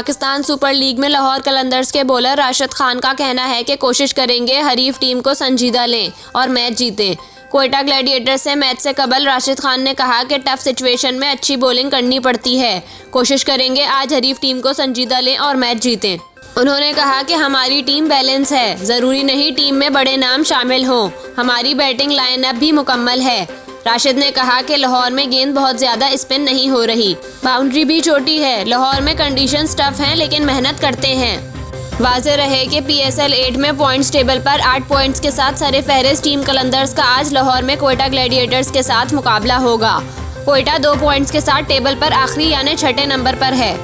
Pakistan super league में लाहौर कलंदर्स के bowler Rashid Khan का कहना है कि कोशिश करेंगे हरीफ टीम को संजीदा लें और मैच जीतें। क्वेटा ग्लैडिएटर्स से मैच से कबल राशिद खान ने कहा कि टफ सिचुएशन में अच्छी बॉलिंग करनी पड़ती है। कोशिश करेंगे आज हरीफ टीम को संजीदा लें और मैच जीतें। उन्होंने कहा कि हमारी टीम बैलेंस है, ज़रूरी नहीं टीम में बड़े नाम शामिल हों। हमारी बैटिंग लाइनअप भी मुकम्मल है। राशिद ने कहा कि लाहौर में गेंद बहुत ज़्यादा स्पिन नहीं हो रही, बाउंड्री भी छोटी है। लाहौर में कंडीशंस टफ हैं लेकिन मेहनत करते हैं। वाज़ेह रहे कि PSL 8 में पॉइंट्स टेबल पर 8 पॉइंट्स के साथ सरफहरिस्त टीम कलंदर्स का आज लाहौर में क्वेटा ग्लैडिएटर्स के साथ मुकाबला होगा। क्वेटा 2 पॉइंट्स के साथ टेबल पर आखिरी यानी छठे नंबर पर है।